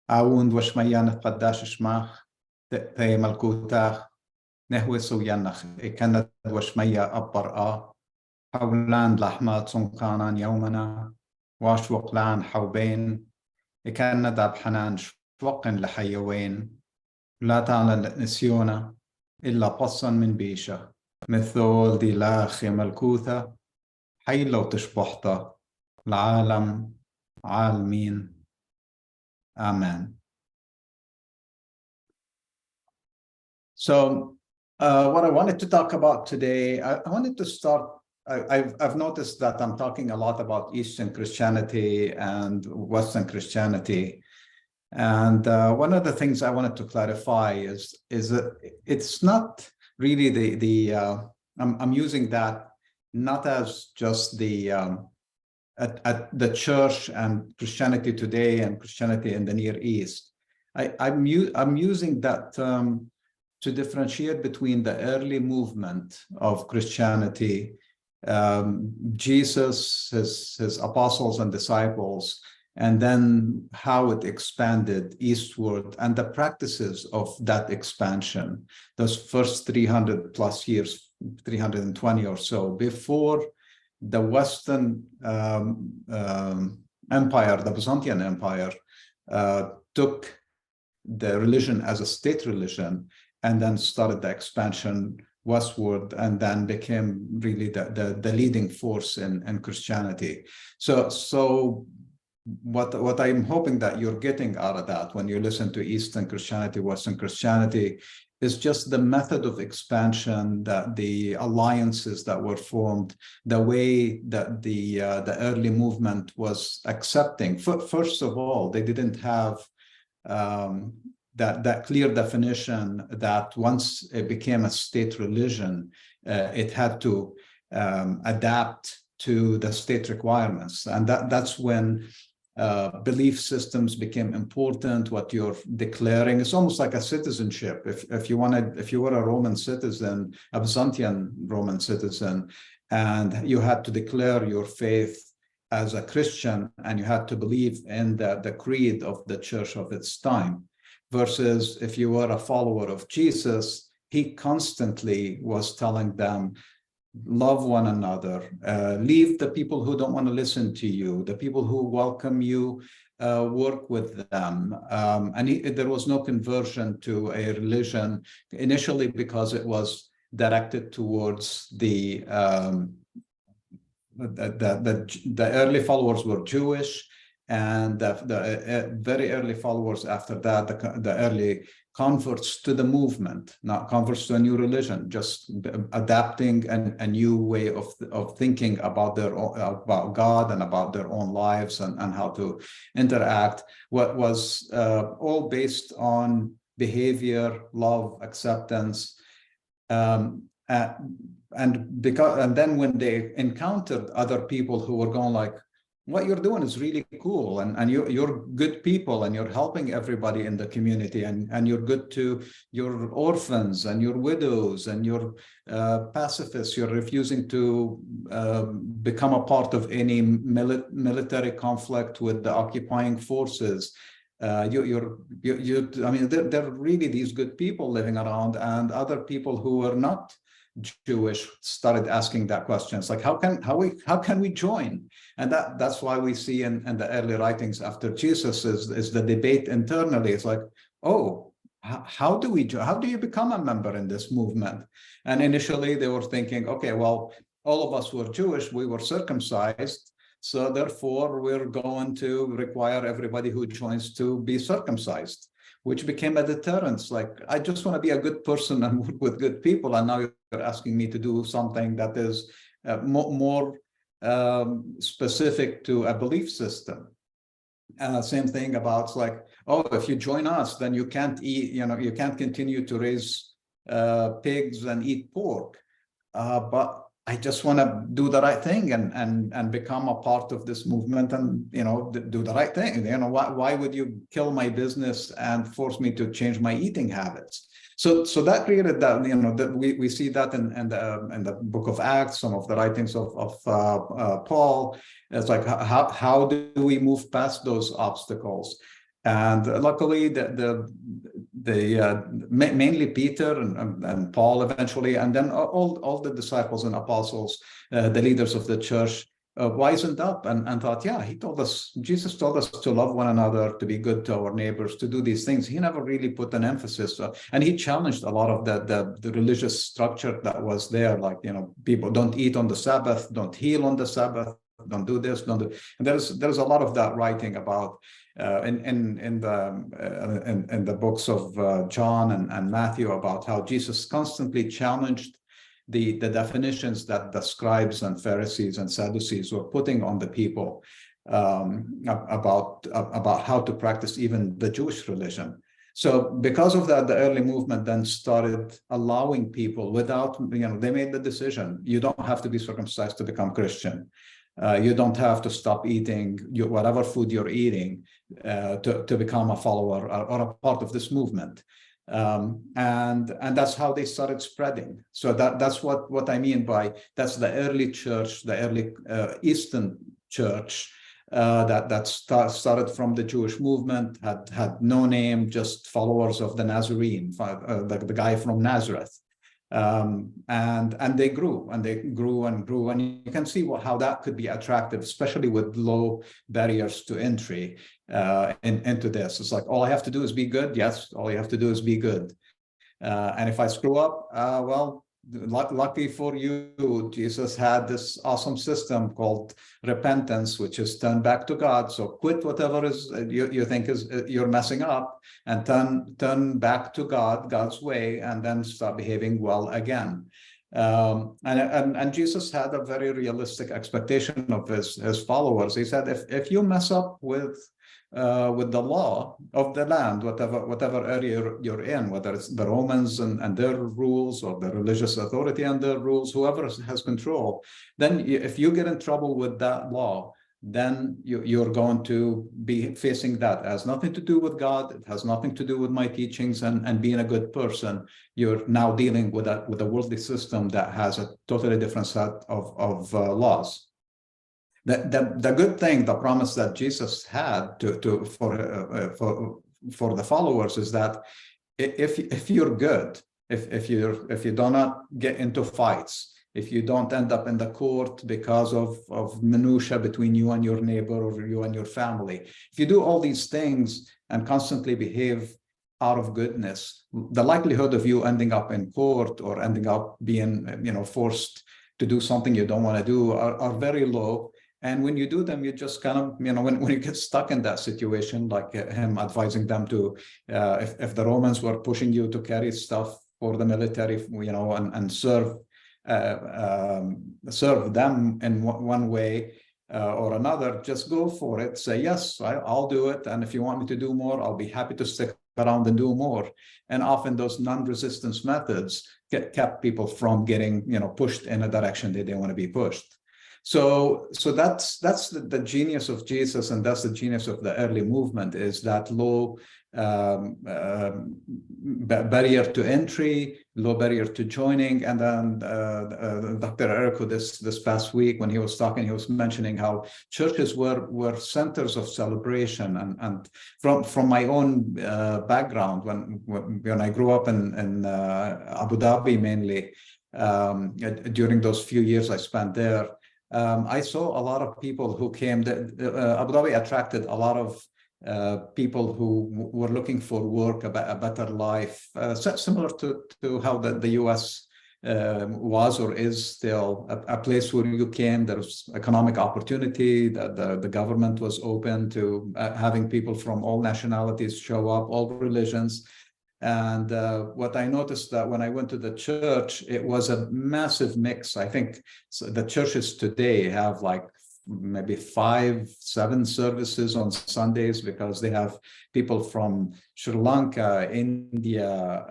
Aund washmayan qaddash shmach te malkutach nehwe suyanach ikanad washmaya abbar'a حولان لحمة صنقانا يومنا واشوق لان حوبين إكان داب حنان شوق لحيوين لا تعلن نسيونا إلا قصا من بيشة مثل دي لاخي ملكوثة حي لو تشبحته العالم عالمين آمين. So what I wanted to talk about today, I wanted to start. I've noticed that I'm talking a lot about Eastern Christianity and Western Christianity, and one of the things I wanted to clarify is that it's not really I'm using that not as just the at the church and Christianity today and Christianity in the Near East. I'm using that term to differentiate between the early movement of Christianity, Jesus, his apostles and disciples, and then how it expanded eastward and the practices of that expansion, those first 300 plus years, 320 or so, before the Western empire, the Byzantine Empire, took the religion as a state religion and then started the expansion westward, and then became really the leading force in Christianity. So what I'm hoping that you're getting out of that when you listen to Eastern Christianity, Western Christianity, is just the method of expansion, that the alliances that were formed, the way that the early movement was accepting. First of all, they didn't have that clear definition that once it became a state religion, it had to adapt to the state requirements, and that's when belief systems became important. What you're declaring, it's almost like a citizenship. If you were a Roman citizen, a Byzantine Roman citizen, and you had to declare your faith as a Christian, and you had to believe in the creed of the church of its time. Versus if you were a follower of Jesus, he constantly was telling them, love one another, leave the people who don't want to listen to you, the people who welcome you, work with them. And there was no conversion to a religion initially because it was directed towards the early followers were Jewish, and the very early followers after that, the early converts to the movement, not converts to a new religion, just adapting a new way of thinking about about God and about their own lives and how to interact. What was all based on behavior, love, acceptance, and then when they encountered other people who were going like, what you're doing is really cool, and you're good people, and you're helping everybody in the community, and you're good to your orphans and your widows and your pacifists. You're refusing to become a part of any military conflict with the occupying forces. I mean, there are really these good people living around, and other people who are not Jewish started asking that question. It's like, how can we join? And that's why we see in the early writings after Jesus is the debate internally. It's like, oh, how do you become a member in this movement? And initially they were thinking, okay, well, all of us were Jewish, we were circumcised, so therefore we're going to require everybody who joins to be circumcised, which became a deterrence. Like, I just want to be a good person and work with good people, and now you're asking me to do something that is more specific to a belief system. Same thing about like, oh, if you join us, then you can't eat, you can't continue to raise pigs and eat pork. But I just want to do the right thing and become a part of this movement and, do the right thing. Why would you kill my business and force me to change my eating habits? So that created that, that we see that in the book of Acts, some of the writings of Paul. It's like, how do we move past those obstacles? And luckily, mainly Peter and Paul eventually, and then all the disciples and apostles, the leaders of the church, wisened up and thought, yeah, Jesus told us to love one another, to be good to our neighbors, to do these things. He never really put an emphasis, and he challenged a lot of the religious structure that was there, like, people don't eat on the Sabbath, don't heal on the Sabbath, don't do this, don't do. And there's a lot of that writing about in the books of John and Matthew, about how Jesus constantly challenged the definitions that the scribes and Pharisees and Sadducees were putting on the people, about how to practice even the Jewish religion. So because of that, the early movement then started allowing people without, they made the decision, you don't have to be circumcised to become Christian. You don't have to stop eating whatever food you're eating to become a follower or a part of this movement. And that's how they started spreading. So that's what I mean by, that's the early church, the early Eastern church, that started from the Jewish movement, had no name, just followers of the Nazarene, the guy from Nazareth. And they grew and grew, and you can see how that could be attractive, especially with low barriers to entry into this. It's like, all I have to do is be good. Yes, all you have to do is be good. And if I screw up, well, lucky for you, Jesus had this awesome system called repentance, which is turn back to God. So quit whatever is you think is you're messing up, and turn back to God's way, and then start behaving well again. And Jesus had a very realistic expectation of his followers. He said, if you mess up with the law of the land, whatever area you're in, whether it's the Romans and their rules, or the religious authority and their rules, whoever has control, then if you get in trouble with that law, then you're going to be facing that. It has nothing to do with God. It has nothing to do with my teachings and being a good person. You're now dealing with a worldly system that has a totally different set of laws. The good thing, the promise that Jesus had for the followers, is that if you're good, if you do not get into fights, if you don't end up in the court because of minutia between you and your neighbor or you and your family, if you do all these things and constantly behave out of goodness, the likelihood of you ending up in court or ending up being forced to do something you don't want to do are very low. And when you do them, you just kind of, when you get stuck in that situation, like him advising them to, if the Romans were pushing you to carry stuff for the military, and serve them in one way or another, just go for it. Say, yes, I'll do it. And if you want me to do more, I'll be happy to stick around and do more. And often those non-resistance methods kept people from getting, pushed in a direction they didn't want to be pushed. So that's the genius of Jesus, and that's the genius of the early movement, is that low barrier to entry, low barrier to joining. And then Dr. Errico this past week, when he was talking, he was mentioning how churches were centers of celebration. And from my own background, when I grew up in Abu Dhabi mainly, during those few years I spent there, I saw a lot of people who came. Abu Dhabi attracted a lot of people who were looking for work, a better life, similar to how the US was or is still a place where you came. There was economic opportunity. The government was open to having people from all nationalities show up, all religions. And what I noticed, that when I went to the church, it was a massive mix. I think the churches today have like maybe 5-7 services on Sundays, because they have people from Sri Lanka, India,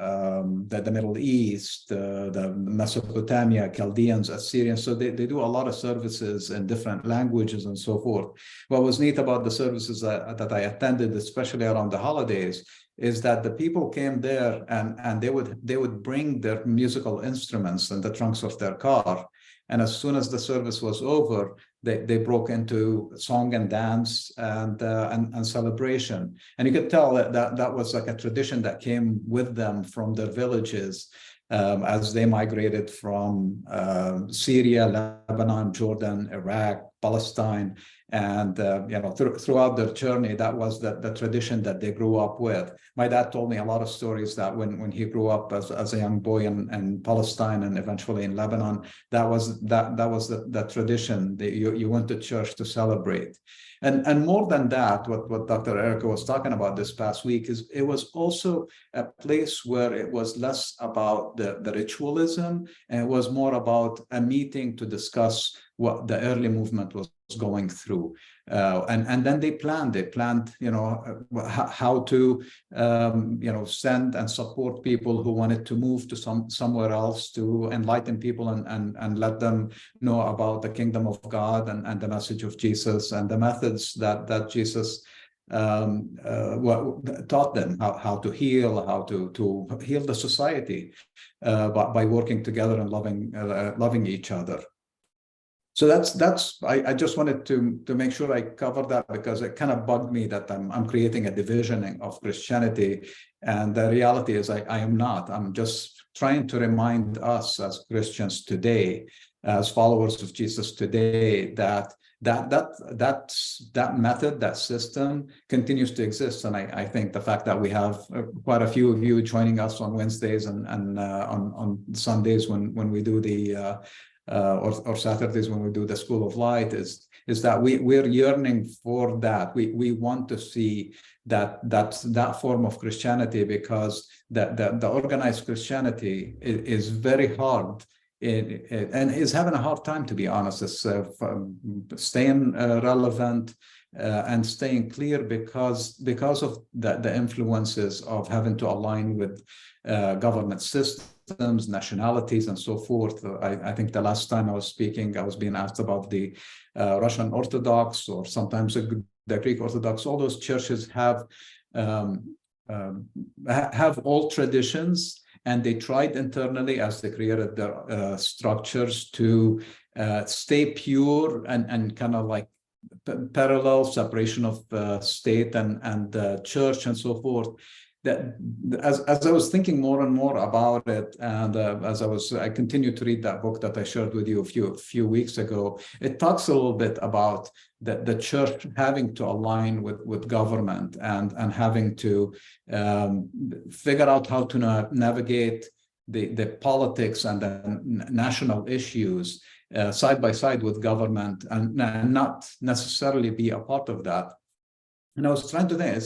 the Middle East, the Mesopotamia, Chaldeans, Assyrians. So they do a lot of services in different languages and so forth. What was neat about the services that I attended, especially around the holidays, is that the people came there and they would bring their musical instruments in the trunks of their car. And as soon as the service was over, they broke into song and dance and celebration. And you could tell that was like a tradition that came with them from their villages as they migrated from Syria, Lebanon, Jordan, Iraq, Palestine. And throughout their journey, that was the tradition that they grew up with. My dad told me a lot of stories that when he grew up as a young boy in Palestine and eventually in Lebanon, that was the tradition. You went to church to celebrate. And more than that, what Dr. Erica was talking about this past week is it was also a place where it was less about the ritualism, and it was more about a meeting to discuss what the early movement was going through. And then they planned, how to, send and support people who wanted to move to somewhere else, to enlighten people and let them know about the kingdom of God and the message of Jesus and the methods that Jesus taught them, how to heal, how to heal the society by working together and loving each other. So I just wanted to make sure I cover that, because it kind of bugged me that I'm creating a division of Christianity, and the reality is I am not. I'm just trying to remind us as Christians today, as followers of Jesus today, that method, that system continues to exist. And I think the fact that we have quite a few of you joining us on Wednesdays and on Sundays when we do the or Saturdays when we do the School of Light is that we're yearning for that. We want to see that form of Christianity, because the organized Christianity is very hard and is having a hard time, to be honest. It's staying relevant and staying clear because of the influences of having to align with government systems, nationalities, and so forth. I think the last time I was speaking, I was being asked about the Russian Orthodox, or sometimes the Greek Orthodox. All those churches have old traditions, and they tried internally, as they created their structures, to stay pure and kind of like parallel separation of state and church and so forth. That as I was thinking more and more about it, and as I continued to read that book that I shared with you a few weeks ago, it talks a little bit about the church having to align with government and having to figure out how to navigate the politics and the national issues side by side with government, and not necessarily be a part of that. And I was trying to think,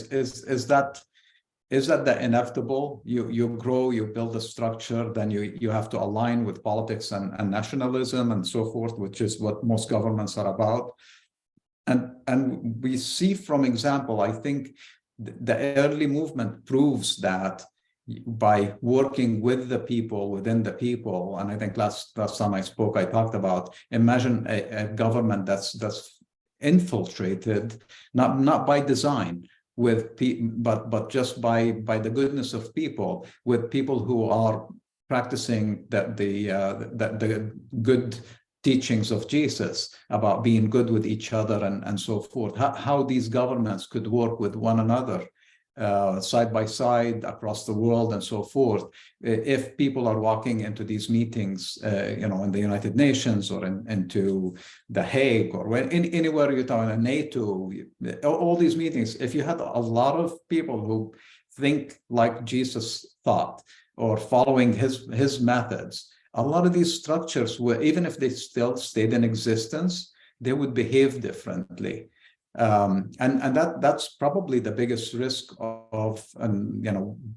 is that the inevitable? You grow, you build a structure, then you have to align with politics and nationalism and so forth, which is what most governments are about. And we see from example, I think the early movement proves that by working with the people, within the people. And I think last time I spoke, I talked about, imagine a government that's infiltrated, not by design, but just by the goodness of people, with people who are practicing the good teachings of Jesus about being good with each other and so forth. How these governments could work with one another side by side across the world and so forth. If people are walking into these meetings, in the United Nations or into The Hague or anywhere you're talking, NATO, all these meetings, if you had a lot of people who think like Jesus thought or following his methods, a lot of these structures even if they still stayed in existence, they would behave differently. And that's probably the biggest risk of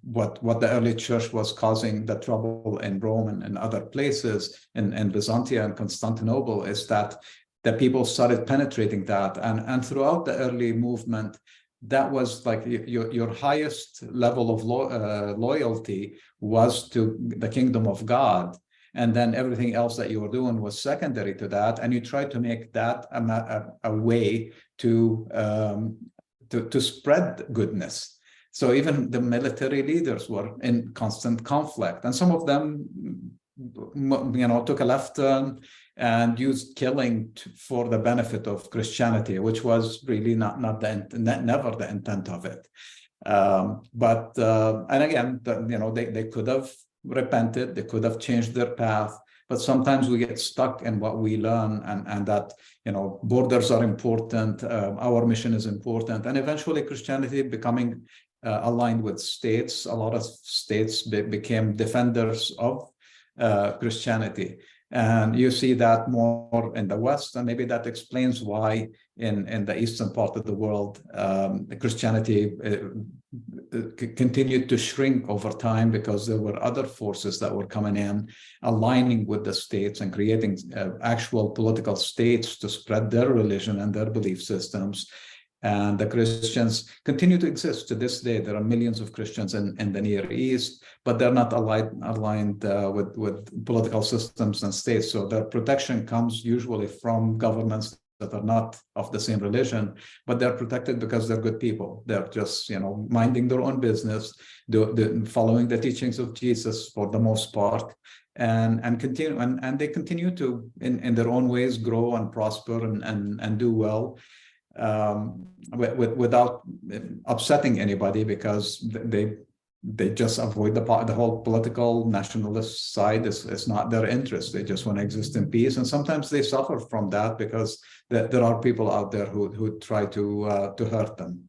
what the early church was causing the trouble in Rome and other places in Byzantium and Constantinople, is that the people started penetrating that, and throughout the early movement, that was like your highest level of loyalty was to the kingdom of God. And then everything else that you were doing was secondary to that, and you tried to make that a way to spread goodness. So even the military leaders were in constant conflict, and some of them, took a left turn and used killing for the benefit of Christianity, which was really never the intent of it. And again, they could have repented, they could have changed their path, but sometimes we get stuck in what we learn, and that, borders are important, our mission is important, and eventually Christianity becoming aligned with states. A lot of states became defenders of Christianity. And you see that more in the West, and maybe that explains why in the eastern part of the world, Christianity continued to shrink over time, because there were other forces that were coming in, aligning with the states and creating actual political states to spread their religion and their belief systems. And the Christians continue to exist to this day. There are millions of Christians in the Near East, but they're not aligned with political systems and states. So their protection comes usually from governments that are not of the same religion, but they're protected because they're good people. They're just, minding their own business, following the teachings of Jesus for the most part, and they continue to, in their own ways, grow and prosper and do well. Without upsetting anybody, because they just avoid the whole political nationalist side. It's not their interest. They just want to exist in peace, and sometimes they suffer from that, because there are people out there who try to hurt them.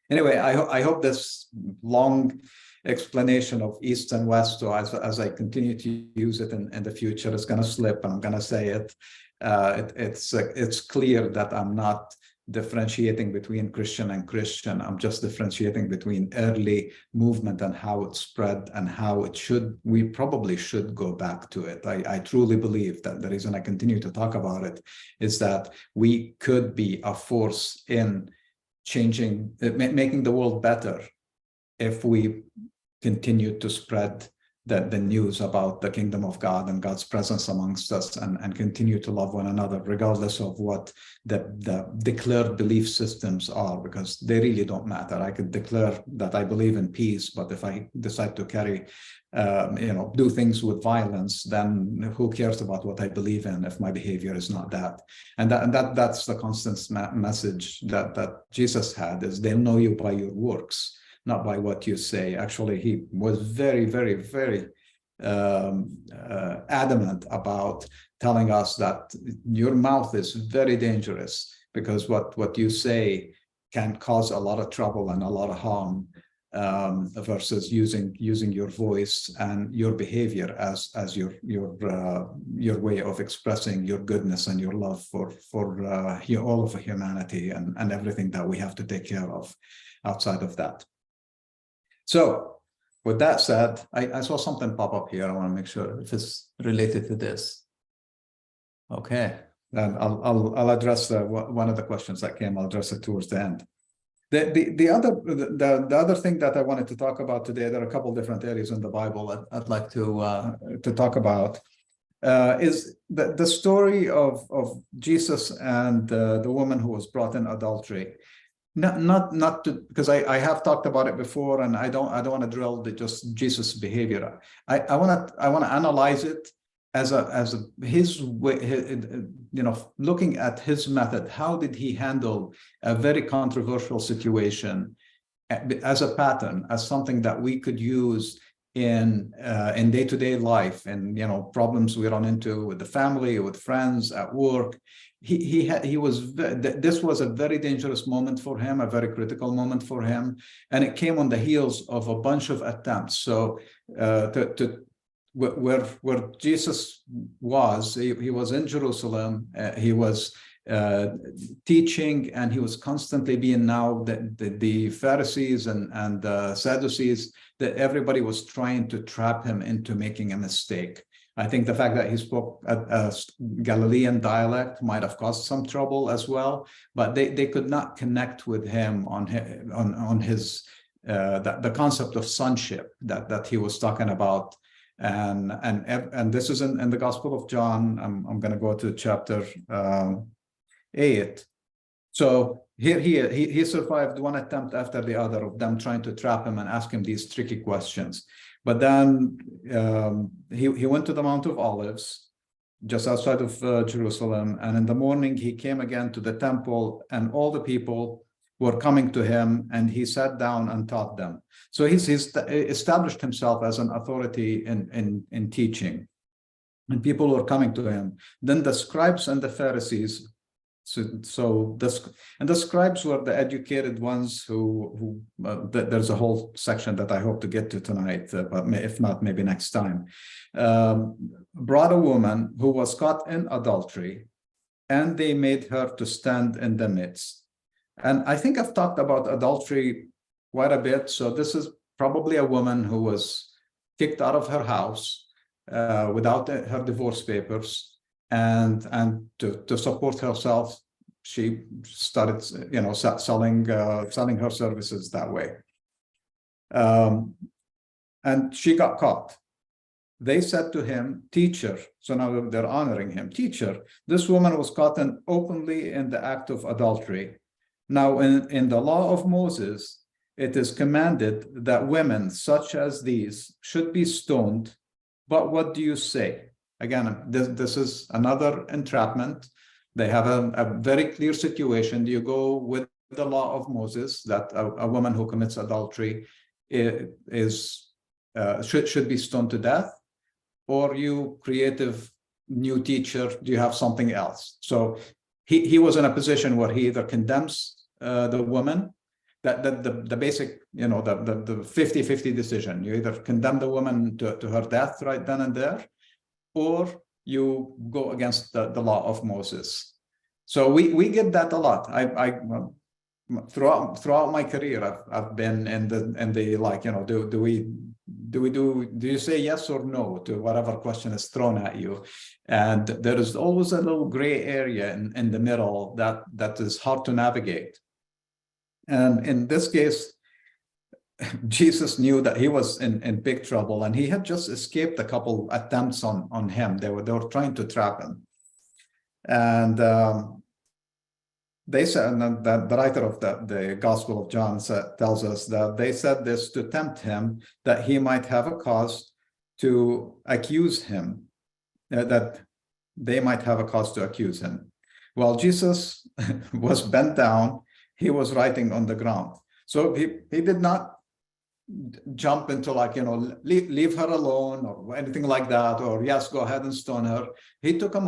Anyway, I hope this long explanation of East and West, so as I continue to use it in the future, it's going to slip, and I'm going to say it. It's clear that I'm not differentiating between Christian and Christian. I'm just differentiating between early movement and how it spread, and how we probably should go back to it. I truly believe that the reason I continue to talk about it is that we could be a force in changing, making the world better, if we continue to spread the news about the kingdom of God and God's presence amongst us, and continue to love one another, regardless of what the declared belief systems are, because they really don't matter. I could declare that I believe in peace, but if I decide to do things with violence, then who cares about what I believe in if my behavior is not that? And that's the constant message that Jesus had, is they'll know you by your works, not by what you say. Actually, he was very, very, very adamant about telling us that your mouth is very dangerous, because what you say can cause a lot of trouble and a lot of harm, versus using your voice and your behavior as your way of expressing your goodness and your love for all of humanity, and everything that we have to take care of outside of that. So with that said, I saw something pop up here. I want to make sure if it's related to this. Okay, then I'll address one of the questions that came. I'll address it towards the end. The other thing that I wanted to talk about today, there are a couple different areas in the Bible I'd like to talk about. Is the story of Jesus and the woman who was brought in adultery. Not to, because I have talked about it before, and I don't want to drill just Jesus' behavior. I want to analyze it as his way, looking at his method. How did he handle a very controversial situation as a pattern, as something that we could use in day-to-day life, and problems we run into with the family, with friends, at work. This was a very dangerous moment for him, a very critical moment for him, and it came on the heels of a bunch of attempts. So where Jesus was, he was in Jerusalem, he was teaching, and he was constantly being the Pharisees and the Sadducees, that everybody was trying to trap him into making a mistake. I think the fact that he spoke a Galilean dialect might have caused some trouble as well, but they could not connect with him on his the concept of sonship that he was talking about. And this is in the Gospel of John. I'm going to go to chapter 8. So here he survived one attempt after the other of them trying to trap him and ask him these tricky questions. But then he went to the Mount of Olives, just outside of Jerusalem. And in the morning, he came again to the temple, and all the people were coming to him, and he sat down and taught them. So he's established himself as an authority in teaching, and people were coming to him. Then the scribes and the Pharisees. The scribes were the educated ones who there's a whole section that I hope to get to tonight, but if not, maybe next time. Brought a woman who was caught in adultery, and they made her to stand in the midst. And I think I've talked about adultery quite a bit. So this is probably a woman who was kicked out of her house without her divorce papers. And to support herself, she started, selling her services that way. And she got caught. They said to him, "Teacher," so now they're honoring him, "Teacher, this woman was caught openly in the act of adultery. Now, in the law of Moses, it is commanded that women such as these should be stoned. But what do you say?" Again, this is another entrapment. They have a very clear situation. Do you go with the law of Moses that a woman who commits adultery should be stoned to death? Or you creative new teacher, do you have something else? So he was in a position where he either condemns the woman, that the basic, the 50-50 decision. You either condemn the woman to her death right then and there, or you go against the law of Moses. So we get that a lot. Throughout my career, I've been in the like, do you say yes or no to whatever question is thrown at you? And there is always a little gray area in the middle that is hard to navigate. And in this case, Jesus knew that he was in big trouble, and he had just escaped a couple attempts on him. They were trying to trap him. And they said, and the writer of the Gospel of John tells us that they said this to tempt him, that he might have a cause to accuse him, that they might have a cause to accuse him. While Jesus was bent down, he was writing on the ground. So he did not jump into leave her alone or anything like that, or yes, go ahead and stone her. He took a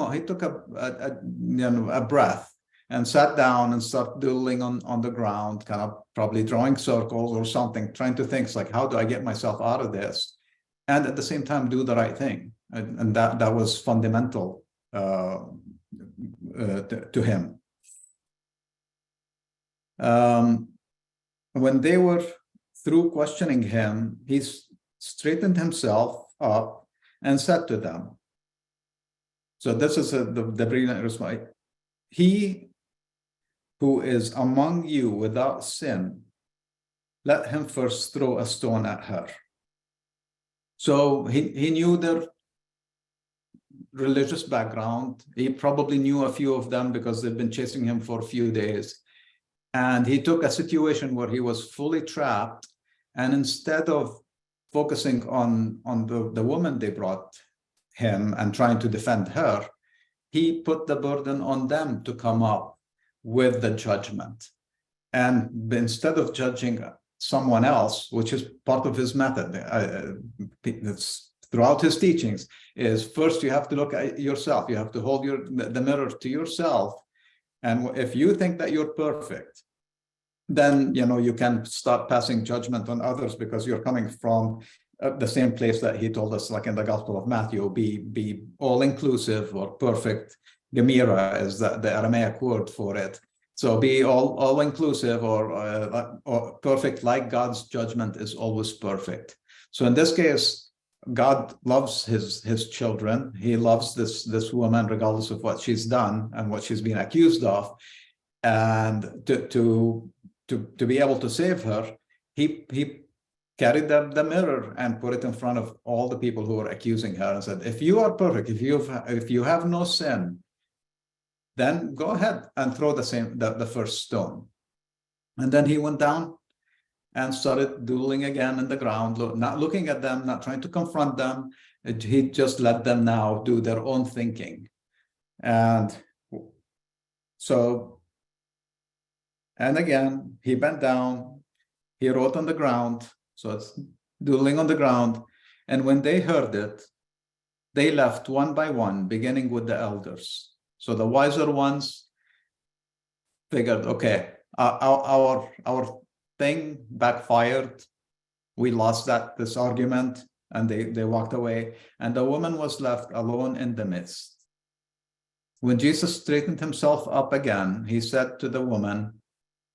breath and sat down and started doodling on the ground, kind of probably drawing circles or something, trying to think like, how do I get myself out of this? And at the same time, do the right thing. And that was fundamental to him. When they were through questioning him, he straightened himself up and said to them, so this is the brilliant response, "He who is among you without sin, let him first throw a stone at her." So he knew their religious background. He probably knew a few of them because they've been chasing him for a few days. And he took a situation where he was fully trapped, and instead of focusing on the woman they brought him and trying to defend her, he put the burden on them to come up with the judgment. And instead of judging someone else, which is part of his method, it's throughout his teachings, is first you have to look at yourself. You have to hold the mirror to yourself. And if you think that you're perfect, then you can start passing judgment on others, because you're coming from the same place that he told us, like in the Gospel of Matthew, be all-inclusive or perfect. Gemira is the Aramaic word for it. So be all-inclusive or perfect, like God's judgment is always perfect. So in this case, God loves his children. He loves this woman regardless of what she's done and what she's been accused of. And to be able to save her, he carried the mirror and put it in front of all the people who were accusing her and said, if you are perfect, if you have no sin, then go ahead and throw the first stone. And then he went down and started doodling again in the ground, not looking at them, not trying to confront them. He just let them now do their own thinking. And so, and again, he bent down, he wrote on the ground, so it's doodling on the ground. And when they heard it, they left one by one, beginning with the elders. So the wiser ones figured, okay, our thing backfired. We lost this argument, and they walked away. And the woman was left alone in the midst. When Jesus straightened himself up again, he said to the woman,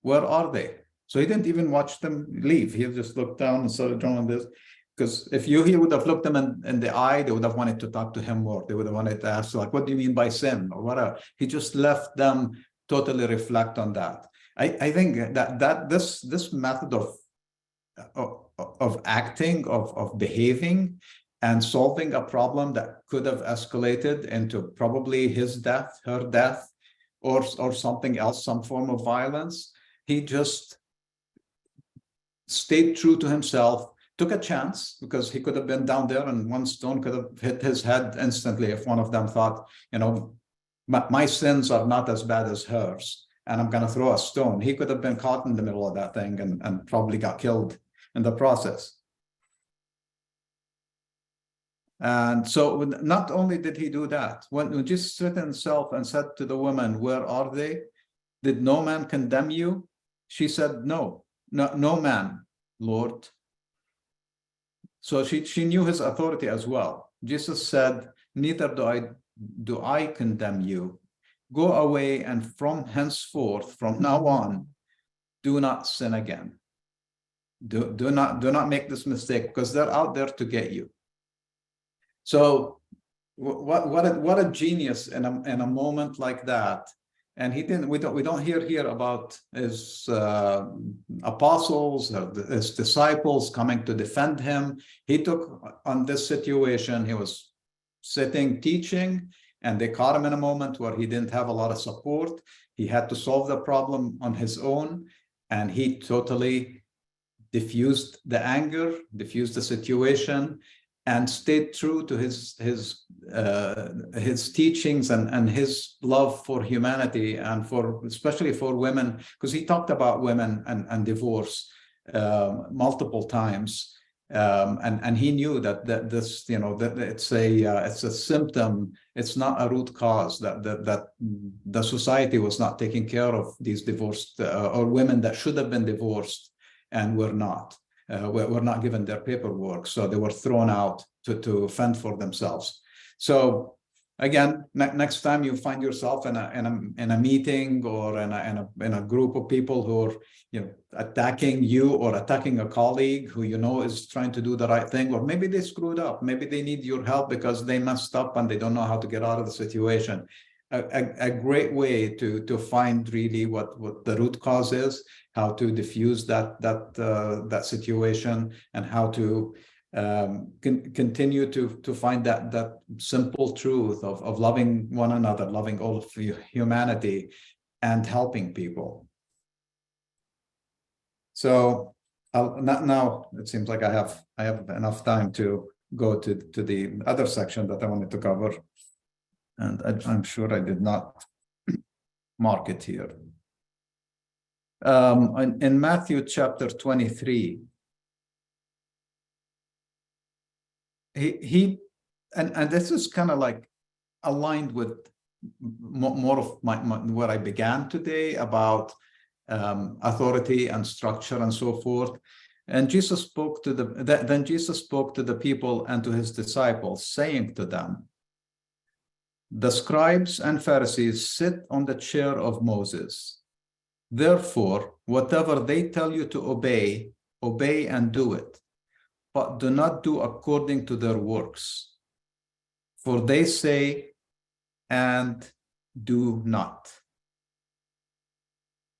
"Where are they?" So he didn't even watch them leave. He just looked down and started drawing this. Because if he would have looked them in the eye, they would have wanted to talk to him more. They would have wanted to ask, like, what do you mean by sin or whatever? He just left them totally reflect on that. I think that this method of acting, of behaving and solving a problem that could have escalated into probably his death, her death, or something else, some form of violence. He just stayed true to himself, took a chance, because he could have been down there and one stone could have hit his head instantly if one of them thought, my sins are not as bad as hers, and I'm going to throw a stone. He could have been caught in the middle of that thing and probably got killed in the process. And so not only did he do that, when Jesus stood himself and said to the woman, "Where are they? Did no man condemn you?" She said, no man, Lord. So she knew his authority as well. Jesus said, "Neither do I condemn you. Go away, and from henceforth, from now on, do not sin again." Do not make this mistake, because they're out there to get you. So what a genius in a moment like that. And we don't hear here about his apostles, his disciples coming to defend him. He took on this situation. He was sitting teaching, and they caught him in a moment where he didn't have a lot of support. He had to solve the problem on his own, and he totally diffused the anger, diffused the situation, and stayed true to his teachings and his love for humanity, and especially for women, because he talked about women and divorce multiple times, and he knew that this, that it's a symptom. It's not a root cause. That the society was not taking care of these divorced or women that should have been divorced and were not. Were not given their paperwork, so they were thrown out to fend for themselves. So again, next time you find yourself in a meeting or in a group of people who are attacking you or attacking a colleague who is trying to do the right thing, or maybe they screwed up, maybe they need your help because they messed up and they don't know how to get out of the situation. A great way to find really what the root cause is, how to diffuse that situation, and how to continue to find that simple truth of loving one another, loving all of humanity, and helping people. So now it seems like I have enough time to go to the other section that I wanted to cover. And I'm sure I did not mark it here. In Matthew chapter 23, and this is kind of like aligned with more of what I began today about authority and structure and so forth. And Jesus spoke to then Jesus spoke to the people and to his disciples, saying to them, "The scribes and Pharisees sit on the chair of Moses. Therefore, whatever they tell you to obey, obey and do it, but do not do according to their works. For they say and do not.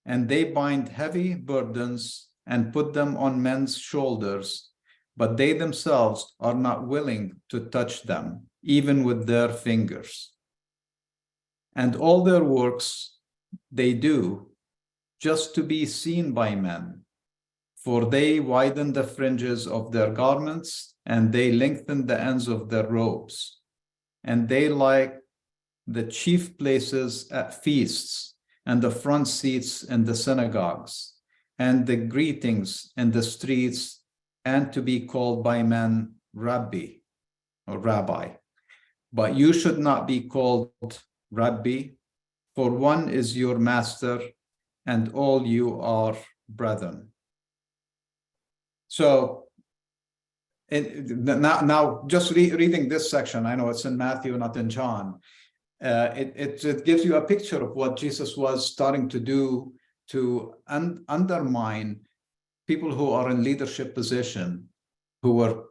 And they bind heavy burdens and put them on men's shoulders, but they themselves are not willing to touch them, even with their fingers. And all their works they do just to be seen by men, for they widen the fringes of their garments and they lengthened the ends of their robes. And they liked the chief places at feasts, and the front seats in the synagogues, and the greetings in the streets, and to be called by men Rabbi or Rabbi. But you should not be called Rabbi, for one is your master, and all you are brethren. So now just reading this section, I know it's in Matthew, not in John. It gives you a picture of what Jesus was starting to do to undermine people who are in leadership position, who were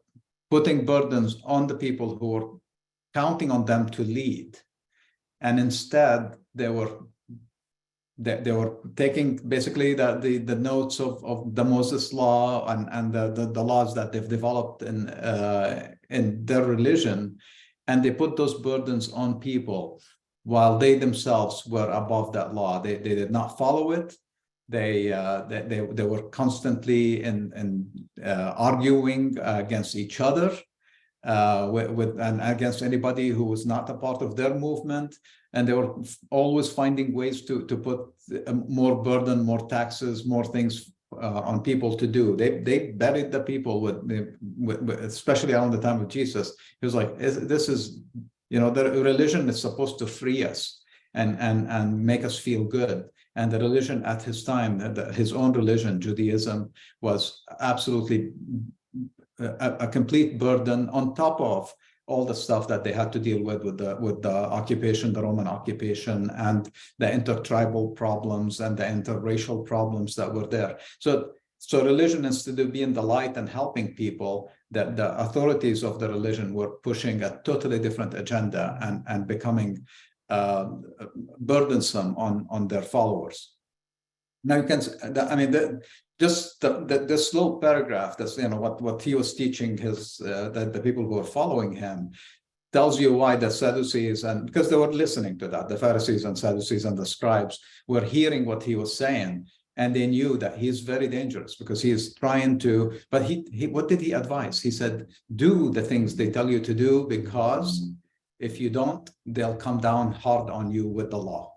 putting burdens on the people who were counting on them to lead. And instead, they were taking basically the notes of the Moses law and the laws that they've developed in their religion, and they put those burdens on people while they themselves were above that law. They did not follow it. They were constantly in arguing against each other, and against anybody who was not a part of their movement. And they were always finding ways to put more burden, more taxes, more things on people to do. They buried the people with especially around the time of Jesus. He was like, this is, the religion is supposed to free us and make us feel good. And the religion at his time, his own religion, Judaism, was absolutely a complete burden on top of all the stuff that they had to deal with the occupation, the Roman occupation, and the intertribal problems and the interracial problems that were there. So religion, instead of being the light and helping people, the authorities of the religion were pushing a totally different agenda and becoming burdensome on their followers. Now you can, just this little paragraph, that's what he was teaching the people who were following him, tells you why the Sadducees, and because they were listening to that, the Pharisees and Sadducees and the scribes were hearing what he was saying, and they knew that he's very dangerous because he is trying to. But he what did he advise? He said, do the things they tell you to do, because if you don't, they'll come down hard on you with the law,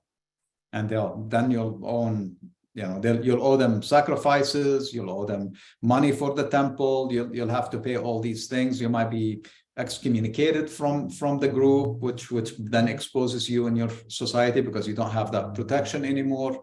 and then you'll owe them sacrifices, you'll owe them money for the temple, you'll have to pay all these things. You might be excommunicated from the group, which then exposes you in your society because you don't have that protection anymore.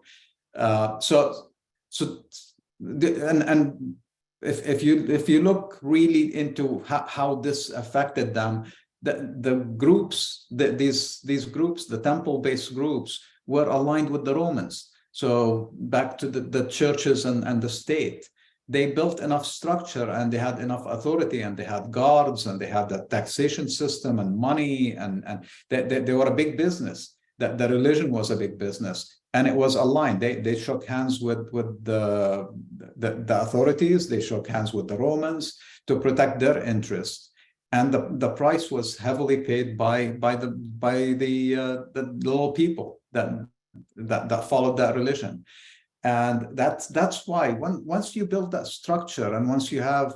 If you look really into how this affected them, the groups, these groups, the temple-based groups, were aligned with the Romans. So back to the churches and the state, they built enough structure, and they had enough authority, and they had guards, and they had the taxation system and money, and they were a big business. That the religion was a big business, and it was aligned. They shook hands with the authorities. They shook hands with the Romans to protect their interests, and the price was heavily paid by the little people that followed that religion. And that's why once you build that structure, and once you have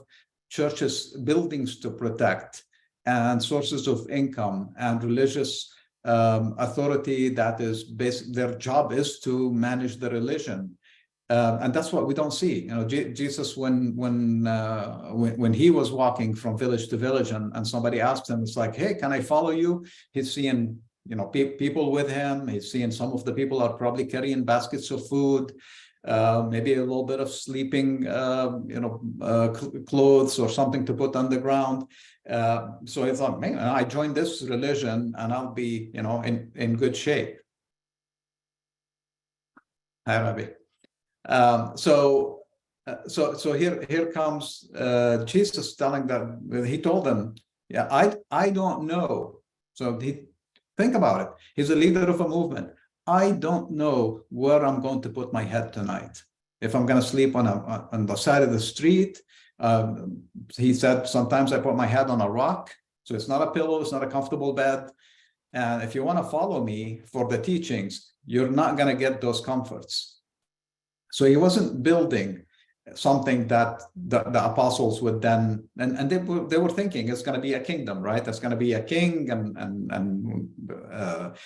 churches, buildings to protect, and sources of income, and religious authority that is their job is to manage the religion, and that's what we don't see. Jesus, when he was walking from village to village, and somebody asked him, it's like, hey, can I follow you? He's seeing people with him. He's seeing some of the people are probably carrying baskets of food, maybe a little bit of sleeping, clothes or something to put on the ground. So he thought, man, I joined this religion and I'll be, in good shape. Hi, Rabbi. So here comes Jesus telling that. He told them, yeah, I don't know. So think about it. He's a leader of a movement. I don't know where I'm going to put my head tonight. If I'm going to sleep on the side of the street. He said, sometimes I put my head on a rock. So it's not a pillow, it's not a comfortable bed. And if you want to follow me for the teachings, you're not going to get those comforts. So he wasn't building something that the apostles would then, and they were thinking it's going to be a kingdom, right? It's going to be a king and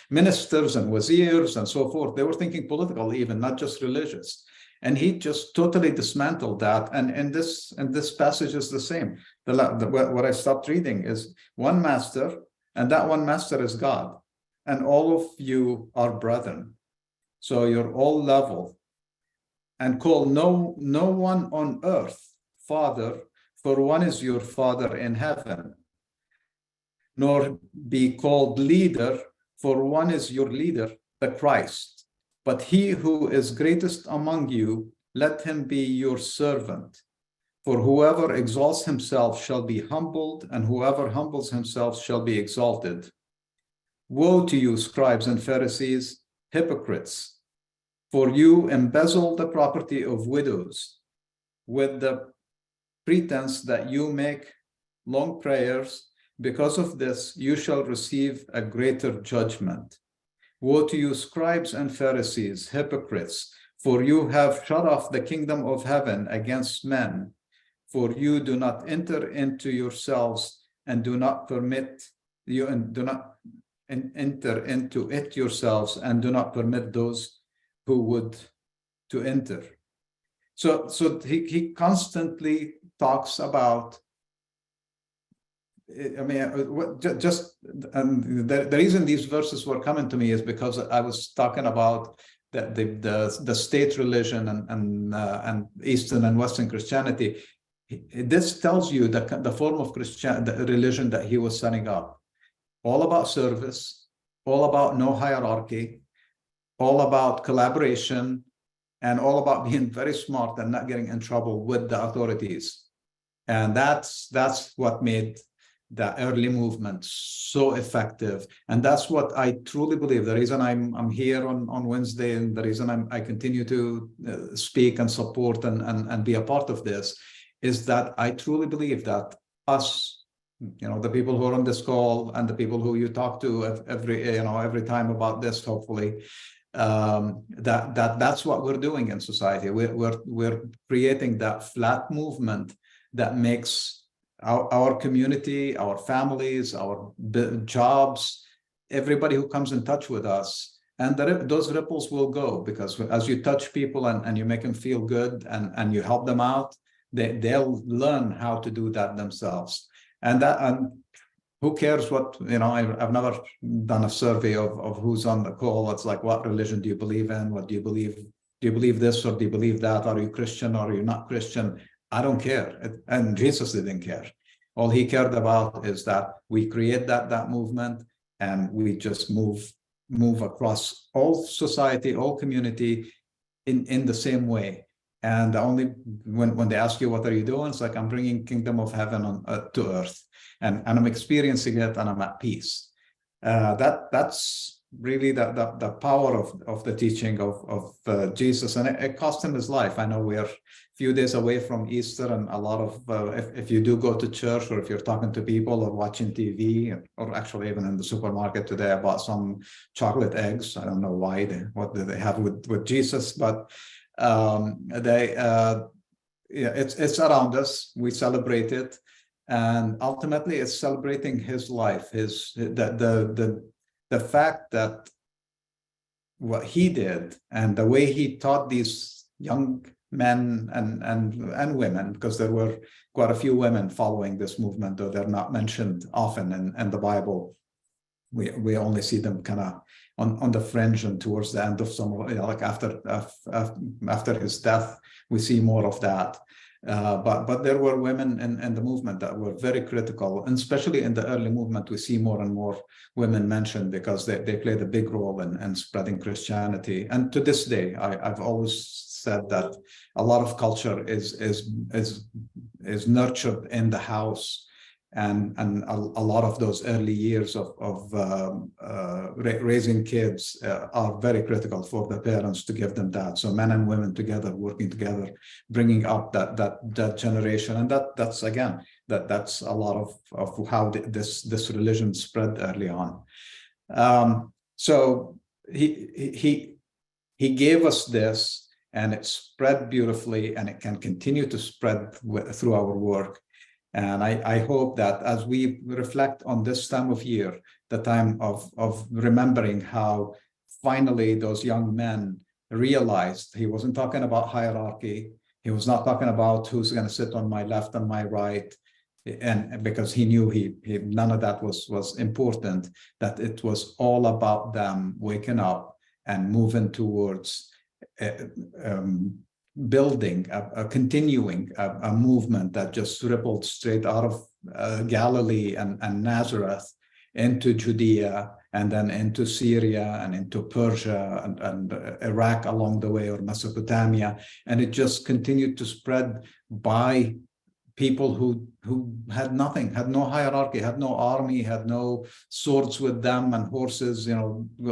ministers and wazirs and so forth. They were thinking political, even not just religious. And he just totally dismantled that. And this passage is the same. What I stopped reading is one master, and that one master is God, and all of you are brethren. So you're all level. And call no one on earth Father, for one is your Father in heaven. Nor be called leader, for one is your leader, the Christ. But he who is greatest among you, let him be your servant. For whoever exalts himself shall be humbled, and whoever humbles himself shall be exalted. Woe to you, scribes and Pharisees, hypocrites! For you embezzle the property of widows with the pretense that you make long prayers. Because of this, you shall receive a greater judgment. Woe to you, scribes and Pharisees, hypocrites! For you have shut off the kingdom of heaven against men. For you do not enter into yourselves and do not permit you and do not enter into it yourselves and do not permit those who would to enter. So he constantly talks about, I mean, just the reason these verses were coming to me is because I was talking about the state religion and Eastern and Western Christianity. This tells you the form of the religion that he was setting up, all about service, all about no hierarchy, all about collaboration, and all about being very smart and not getting in trouble with the authorities. And that's what made the early movement so effective. And that's what I truly believe. The reason I'm here on Wednesday, and the reason I continue to speak and support and be a part of this, is that I truly believe that us, the people who are on this call and the people who you talk to every time about this, hopefully, that's what we're doing in society. We're creating that flat movement that makes our community, our families, our jobs, everybody who comes in touch with us, and those ripples will go, because as you touch people and you make them feel good and you help them out, they'll learn how to do that themselves. And who cares what, I've never done a survey of who's on the call. It's like, what religion do you believe in? What do you believe? Do you believe this or do you believe that? Are you Christian or are you not Christian? I don't care. And Jesus didn't care. All he cared about is that we create that movement, and we just move across all society, all community in the same way. And only when they ask you, what are you doing? It's like, I'm bringing kingdom of heaven to earth. And I'm experiencing it, and I'm at peace. That's really the power of the teaching of Jesus, and it cost him his life. I know we're a few days away from Easter, and a lot of if you do go to church, or if you're talking to people or watching TV, or actually even in the supermarket today, I bought some chocolate eggs. I don't know why what do they have with Jesus, but it's around us. We celebrate it. And ultimately, it's celebrating his life, the fact that what he did and the way he taught these young men and women, because there were quite a few women following this movement, though they're not mentioned often in the Bible. We only see them kind of on the fringe and towards the end of some, like after his death, we see more of that. But there were women in the movement that were very critical, and especially in the early movement, we see more and more women mentioned, because they played a big role in spreading Christianity. And to this day, I've always said that a lot of culture is nurtured in the house, and a lot of those early years of raising kids are very critical for the parents to give them that. So men and women together, working together, bringing up that generation, and that's again that's a lot of how this religion spread early on. So he gave us this, and it spread beautifully, and it can continue to spread through our work. And I hope that as we reflect on this time of year, the time of remembering how finally those young men realized he wasn't talking about hierarchy. He was not talking about who's going to sit on my left and my right. And because he knew he none of that was important, that it was all about them waking up and moving towards building continuing a movement that just rippled straight out of Galilee and Nazareth into Judea, and then into Syria and into Persia and Iraq along the way, or Mesopotamia. And it just continued to spread by people who had nothing, had no hierarchy, had no army, had no swords with them and horses,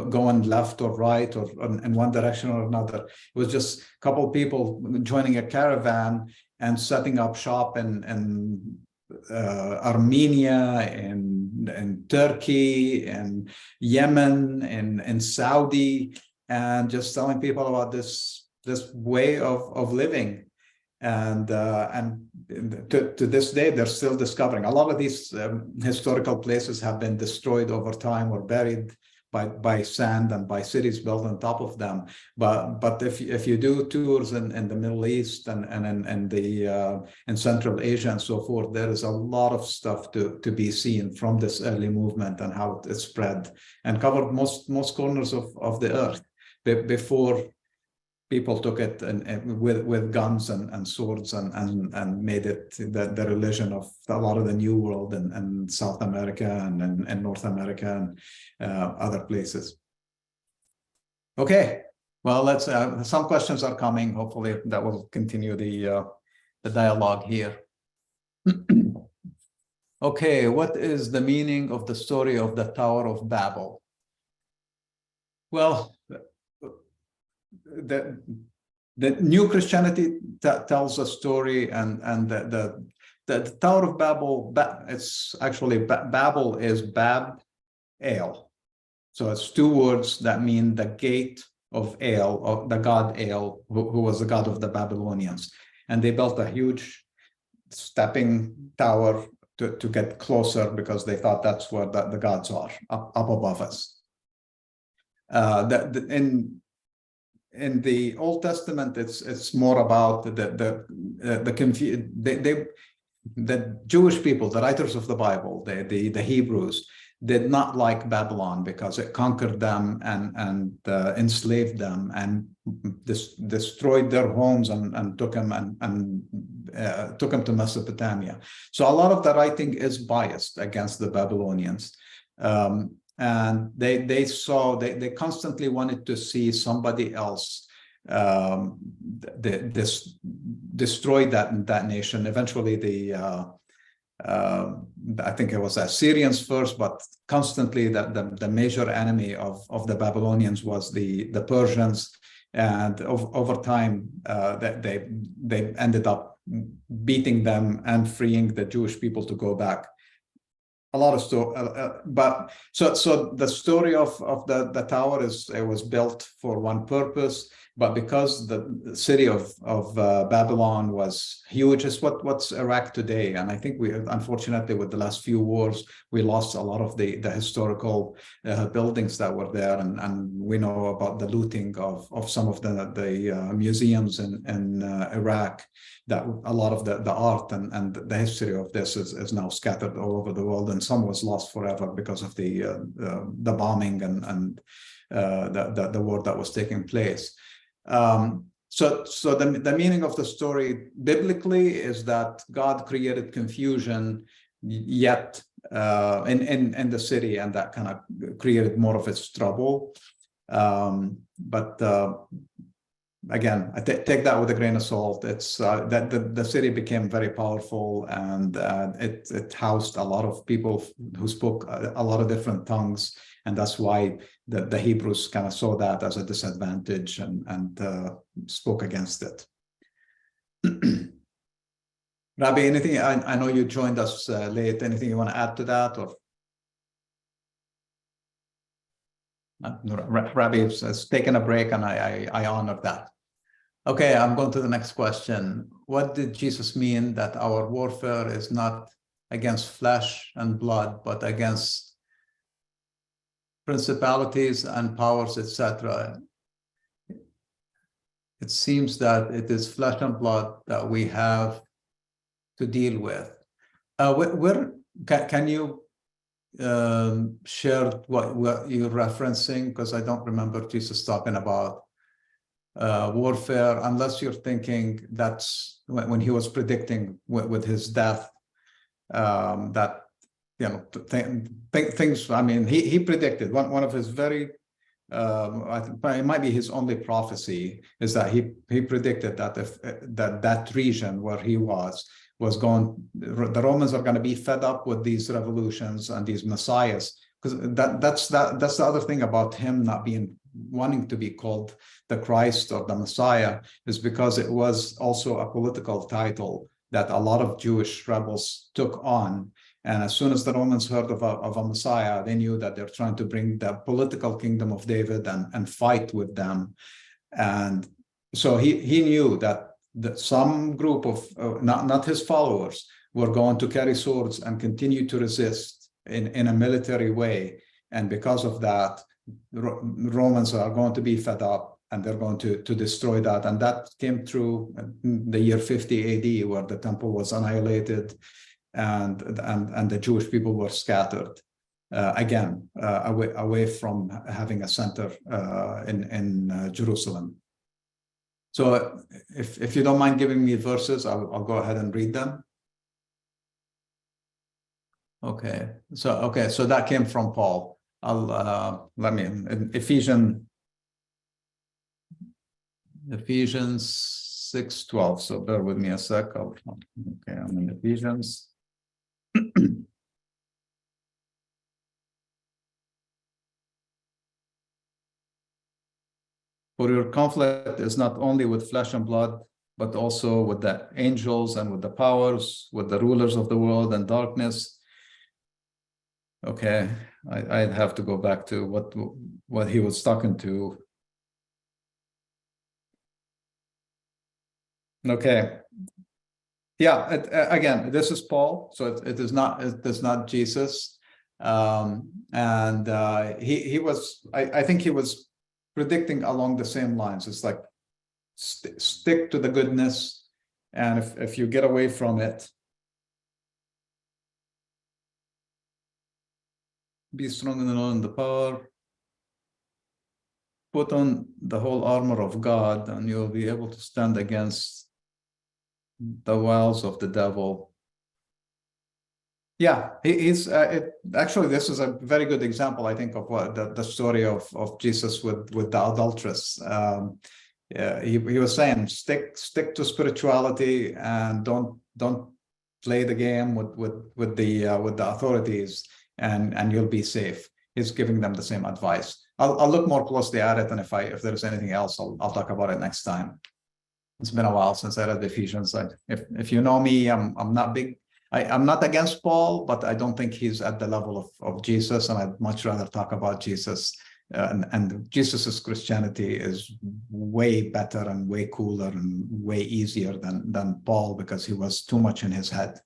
going left or right or in one direction or another. It was just a couple of people joining a caravan and setting up shop in Armenia, in Turkey, and Yemen, and Saudi, and just telling people about this way of living. And to this day, they're still discovering. A lot of these historical places have been destroyed over time or buried by sand and by cities built on top of them. But if you do tours in the Middle East and in Central Asia and so forth, there is a lot of stuff to be seen from this early movement and how it spread and covered most corners of the earth before people took it with guns and swords and made it the religion of a lot of the New World and South America and North America and other places. Okay, well, let's. Some questions are coming. Hopefully, that will continue the dialogue here. Okay, what is the meaning of the story of the Tower of Babel? Well, the New Christianity tells a story, and the Tower of Babel. It's actually Babel is Bab-El, so it's two words that mean the gate of El, of the god El, who was the god of the Babylonians, and they built a huge stepping tower to get closer because they thought that's where the gods are up above us. In the Old Testament, it's more about the Jewish people, the writers of the Bible, the Hebrews, did not like Babylon because it conquered them and enslaved them and destroyed their homes and took them took them to Mesopotamia. So a lot of the writing is biased against the Babylonians. And they constantly wanted to see somebody else destroy that nation. Eventually, I think it was Assyrians first, but constantly the major enemy of the Babylonians was the Persians, and over time they ended up beating them and freeing the Jewish people to go back. A lot of story, but so the story of the tower it was built for one purpose, but because the city of Babylon was huge, it's what's Iraq today, and I think we unfortunately with the last few wars we lost a lot of the historical buildings that were there, and we know about the looting of some of the museums in Iraq. That a lot of the art and the history of this is now scattered all over the world, and some was lost forever because of the bombing and the war that was taking place. So the meaning of the story biblically is that God created confusion yet in the city, and that kind of created more of its trouble. Again, I take that with a grain of salt. It's that the city became very powerful, and it housed a lot of people who spoke a lot of different tongues, and that's why the Hebrews kind of saw that as a disadvantage and spoke against it. Rabbi, anything? I know you joined us late. Anything you want to add to that, or? Rabbi has taken a break, and I honor that. Okay, I'm going to the next question. What did Jesus mean that our warfare is not against flesh and blood, but against principalities and powers, etc.? It seems that it is flesh and blood that we have to deal with. Can you share what you're referencing? Because I don't remember Jesus talking about warfare, unless you're thinking that's when he was predicting with his death, that things. I mean, he predicted one of his very. I think it might be his only prophecy is that he predicted that if that region where he was going, the Romans are going to be fed up with these revolutions and these messiahs, because that's the other thing about him not wanting to be called the Christ or the Messiah, is because it was also a political title that a lot of Jewish rebels took on. And as soon as the Romans heard of a Messiah, they knew that they're trying to bring the political kingdom of David and fight with them. And so he knew that some group of, not his followers, were going to carry swords and continue to resist in a military way. And because of that, Romans are going to be fed up and they're going to destroy that. And that came through the year 50 AD, where the temple was annihilated and the Jewish people were scattered again, away from having a center in Jerusalem. So if you don't mind giving me verses, I'll go ahead and read them. Okay, so that came from Paul. Let me in Ephesians 6:12. So bear with me a sec. Okay, I'm in Ephesians. For your conflict is not only with flesh and blood, but also with the angels and with the powers, with the rulers of the world and darkness. Okay, I'd have to go back to what he was talking to. Okay. Yeah, again, this is Paul, so it is not Jesus. And he was, I think he was predicting along the same lines. It's like, stick to the goodness, and if you get away from it, be strong in the Lord and the power, put on the whole armor of God, and you'll be able to stand against the wiles of the devil. Yeah, he's actually, this is a very good example, I think, of what the story of Jesus with the adulteress. He was saying, stick to spirituality and don't play the game with the authorities, and you'll be safe. He's giving them the same advice. I'll look more closely at it, and if there's anything else, I'll talk about it next time. It's been a while since I read Ephesians. If you know me, I'm not big. I'm not against Paul, but I don't think he's at the level of Jesus, and I'd much rather talk about Jesus. And Jesus's Christianity is way better and way cooler and way easier than Paul, because he was too much in his head.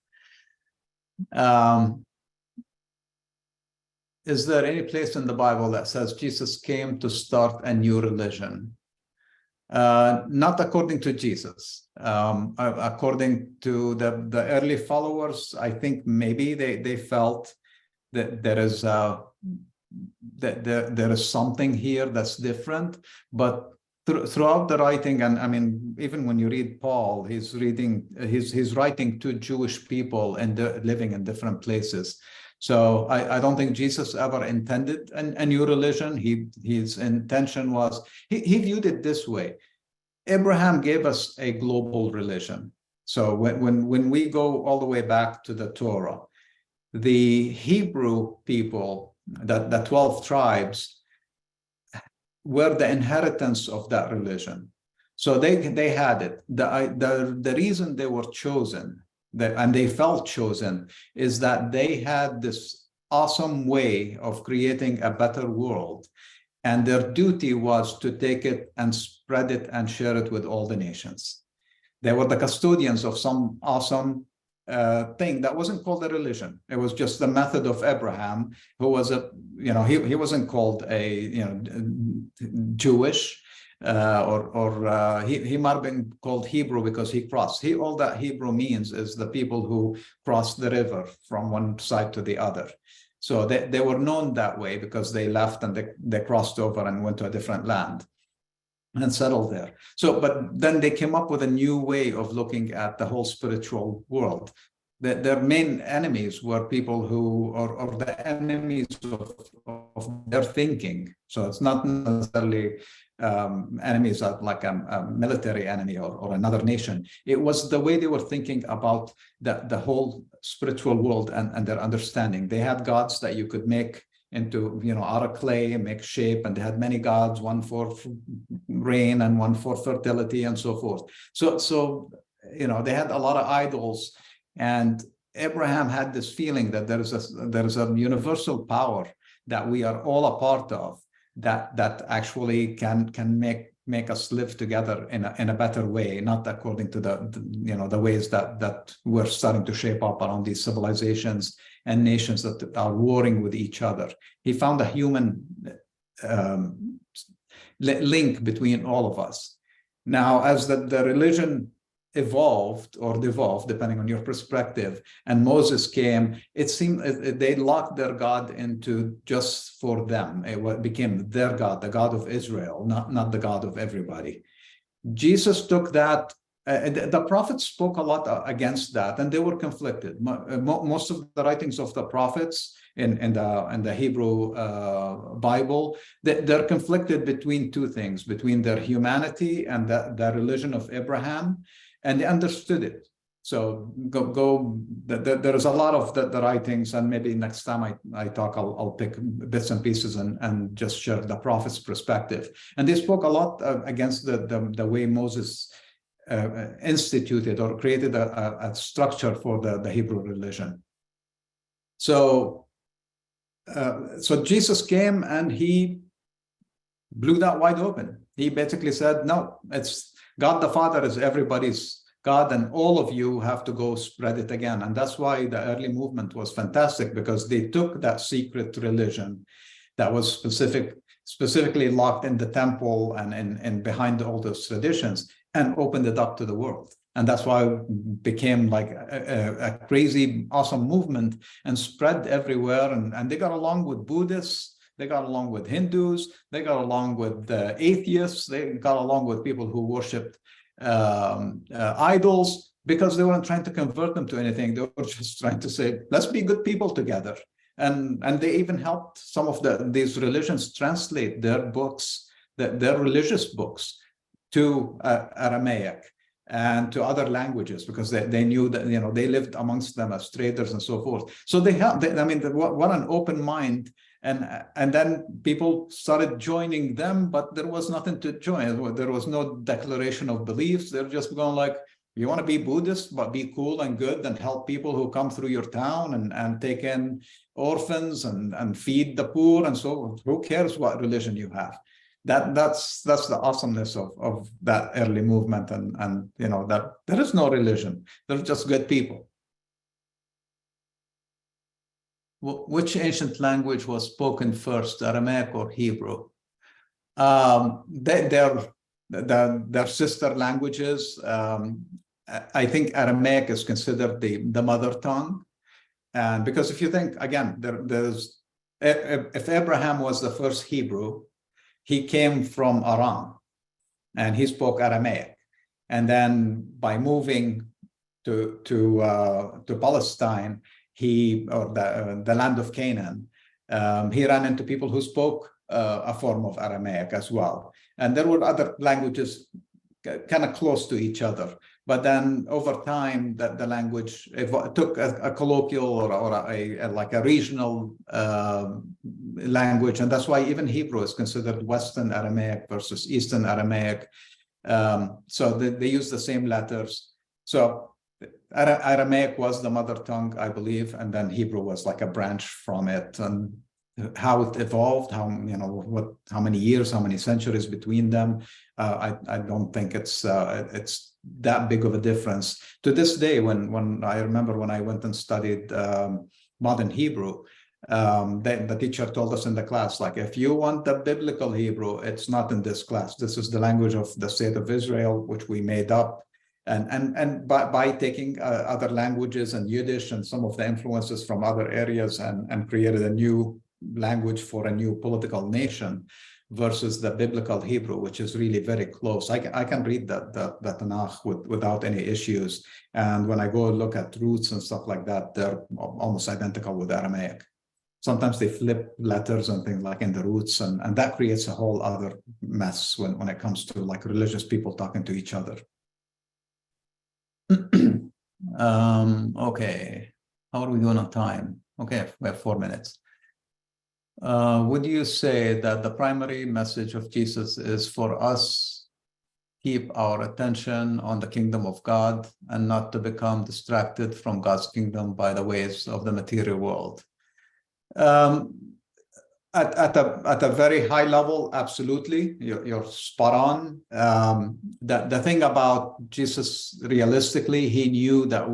Is there any place in the Bible that says Jesus came to start a new religion? Not according to Jesus. According to the early followers, I think maybe they felt that there is there is something here that's different. But throughout the writing, and I mean, even when you read Paul, he's writing to Jewish people and living in different places. So I don't think Jesus ever intended a new religion. His intention was, he viewed it this way. Abraham gave us a global religion. So when we go all the way back to the Torah, the Hebrew people, the 12 tribes, were the inheritance of that religion. So they had it. The reason they were chosen, and they felt chosen, is that they had this awesome way of creating a better world. and their duty was to take it and spread it and share it with all the nations. They were the custodians of some awesome thing that wasn't called a religion. It was just the method of Abraham, who was he wasn't called a Jewish, he might have been called Hebrew because he crossed. All that Hebrew means is the people who crossed the river from one side to the other. So they were known that way because they left and they crossed over and went to a different land and settled there. So, but then they came up with a new way of looking at the whole spiritual world. Their main enemies were people who are the enemies of their thinking. So it's not necessarily enemies like a military enemy or another nation. It was the way they were thinking about the whole spiritual world and their understanding. They had gods that you could make into, out of clay and make shape, and they had many gods, one for rain and one for fertility and so forth. So they had a lot of idols, and Abraham had this feeling that there is a universal power that we are all a part of, that actually can make us live together in a better way, not according to the ways that we're starting to shape up around these civilizations and nations that are warring with each other. He found a human link between all of us. Now, as the religion evolved or devolved, depending on your perspective, and Moses came, it seemed they locked their God into just for them. It became their God, the God of Israel, not the God of everybody. Jesus took that. The prophets spoke a lot against that, and they were conflicted. Most of the writings of the prophets in the Hebrew Bible, they're conflicted between two things: between their humanity and the religion of Abraham, and they understood it. So there is a lot of the writings, and maybe next time I talk, I'll pick bits and pieces and just share the prophet's perspective. And they spoke a lot against the way Moses instituted or created a structure for the Hebrew religion. So Jesus came and he blew that wide open. He basically said, no, it's God the Father is everybody's God, and all of you have to go spread it again. And that's why the early movement was fantastic, because they took that secret religion that was specifically locked in the temple and behind all those traditions, and opened it up to the world. And that's why it became like a crazy, awesome movement and spread everywhere. And they got along with Buddhists, they got along with Hindus, they got along with atheists, they got along with people who worshipped idols, because they weren't trying to convert them to anything. They were just trying to say, let's be good people together. And they even helped some of these religions translate their books, their religious books, to Aramaic and to other languages, because they knew that they lived amongst them as traders and so forth. So they helped. What an open mind. And then people started joining them, but there was nothing to join. There was no declaration of beliefs. They're just going like, you want to be Buddhist, but be cool and good and help people who come through your town and take in orphans and feed the poor and so on. Who cares what religion you have? That's the awesomeness of that early movement, and that there is no religion. They're just good people. Which ancient language was spoken first, Aramaic or Hebrew? They're sister languages. I think Aramaic is considered the mother tongue, and because if you think again, if Abraham was the first Hebrew, he came from Aram, and he spoke Aramaic, and then by moving to Palestine, the land of Canaan, he ran into people who spoke a form of Aramaic as well, and there were other languages kind of close to each other. But then over time, the language took a colloquial or like a regional language, and that's why even Hebrew is considered Western Aramaic versus Eastern Aramaic. So they use the same letters. So Aramaic was the mother tongue, I believe, and then Hebrew was like a branch from it. And how it evolved, how many years, how many centuries between them. I don't think it's that big of a difference. To this day, when I remember when I went and studied modern Hebrew, the teacher told us in the class, like, if you want the biblical Hebrew, it's not in this class. This is the language of the state of Israel, which we made up. And by taking other languages and Yiddish and some of the influences from other areas and created a new language for a new political nation versus the biblical Hebrew, which is really very close. I can read that Tanakh without any issues. And when I go look at roots and stuff like that, they're almost identical with Aramaic. Sometimes they flip letters and things like in the roots, and that creates a whole other mess when it comes to like religious people talking to each other. Okay, how are we doing on time? Okay, we have 4 minutes. Would you say that the primary message of Jesus is for us keep our attention on the kingdom of God and not to become distracted from God's kingdom by the ways of the material world? At a very high level, absolutely, you're spot on. The thing about Jesus, realistically, he knew that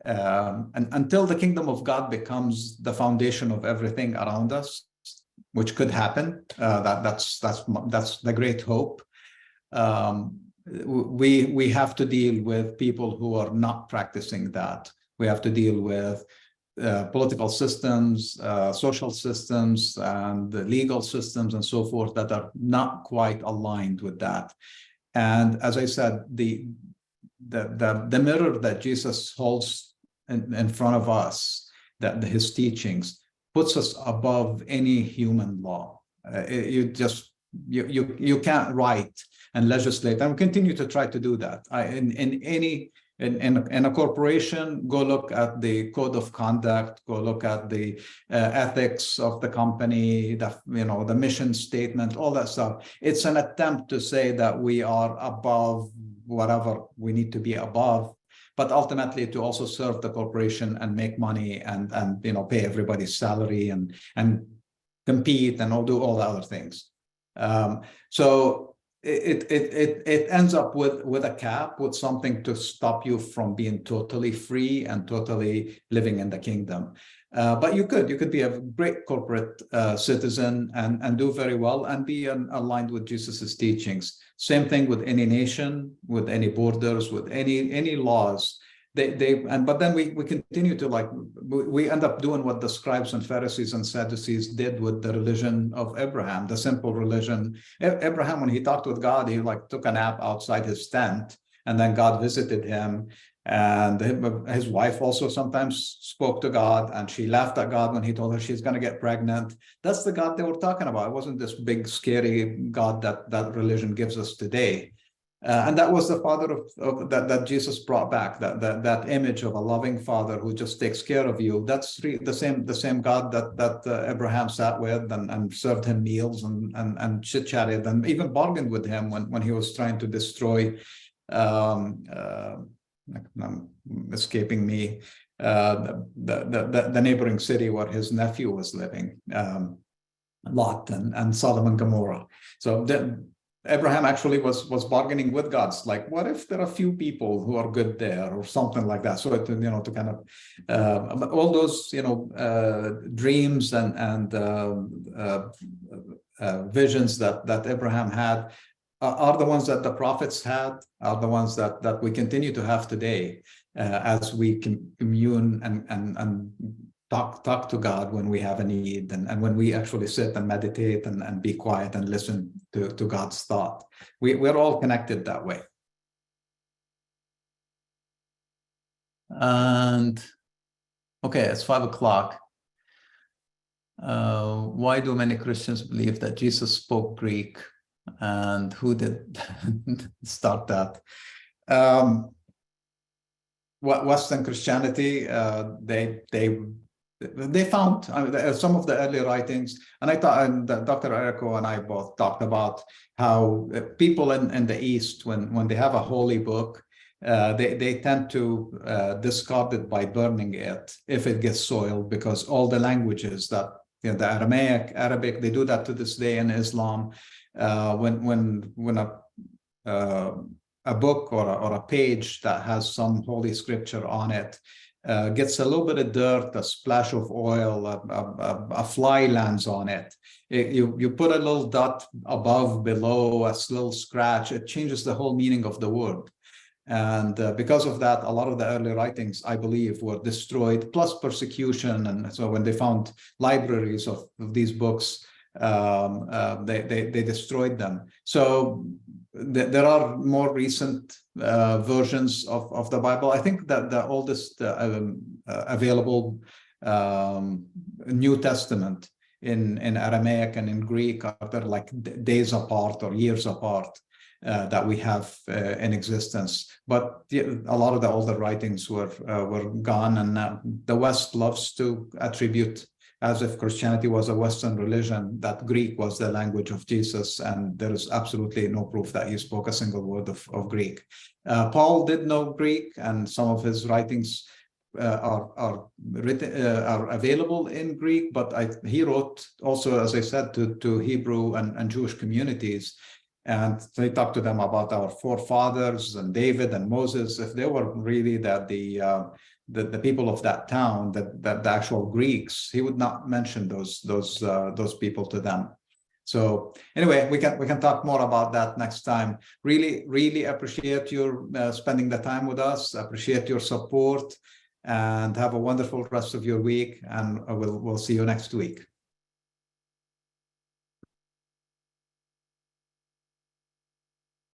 and until the kingdom of God becomes the foundation of everything around us, which could happen, that's the great hope. We have to deal with people who are not practicing that. We have to deal with political systems, social systems, and the legal systems, and so forth, that are not quite aligned with that. And as I said, the mirror that Jesus holds in front of us, that his teachings, puts us above any human law. You can't write and legislate, and we continue to try to do that. In a corporation, go look at the code of conduct, go look at the ethics of the company, the mission statement, all that stuff. It's an attempt to say that we are above whatever we need to be above, but ultimately to also serve the corporation and make money and pay everybody's salary and compete and do all the other things. So it ends up with a cap, with something to stop you from being totally free and totally living in the kingdom. But you could be a great corporate citizen and do very well and be aligned with Jesus's teachings. Same thing with any nation, with any borders, with any laws. But then we continue to we end up doing what the scribes and Pharisees and Sadducees did with the religion of Abraham, the simple religion. Abraham, when he talked with God, he took a nap outside his tent, and then God visited him. And his wife also sometimes spoke to God, and she laughed at God when he told her she's going to get pregnant. That's the God they were talking about. It wasn't this big, scary God that religion gives us today. And that was the father that Jesus brought back, that image of a loving father who just takes care of you. That's the same God that Abraham sat with and served him meals and chit-chatted and even bargained with him when he was trying to destroy, escaping me, the neighboring city where his nephew was living, Lot and Sodom and Gomorrah. So Abraham actually was bargaining with God. It's like, what if there are a few people who are good there, or something like that? So to kind of all those dreams and visions that Abraham had are the ones that the prophets had, are the ones that we continue to have today, as we can commune and talk to God when we have a need, and when we actually sit and meditate and be quiet and listen to God's thought. We're all connected that way. And okay, it's 5 o'clock. Why do many Christians believe that Jesus spoke Greek, and who did start that? Western Christianity, they found some of the early writings, and I thought, and Dr. Errico and I both talked about how people in the East, when they have a holy book, they tend to discard it by burning it if it gets soiled, because all the languages that the Aramaic, Arabic. They do that to this day in Islam. When a book or a page that has some holy scripture on it gets a little bit of dirt, a splash of oil, a fly lands on it. You put a little dot above, below, a little scratch, it changes the whole meaning of the word. And because of that, a lot of the early writings, I believe, were destroyed, plus persecution. And so when they found libraries of these books, they destroyed them. So there are more recent versions of the Bible. I think that the oldest available New Testament in Aramaic and in Greek are like days apart or years apart. That we have in existence, but a lot of the older writings were gone, and the West loves to attribute, as if Christianity was a Western religion, that Greek was the language of Jesus, and there is absolutely no proof that he spoke a single word of Greek. Paul did know Greek, and some of his writings are available in Greek, but he wrote also, as I said, to Hebrew and Jewish communities. And they talked to them about our forefathers and David and Moses. If they were really the people of that town, the actual Greeks, he would not mention those people to them. So anyway, we can talk more about that next time. Really appreciate your spending the time with us. Appreciate your support, and have a wonderful rest of your week. And we'll see you next week.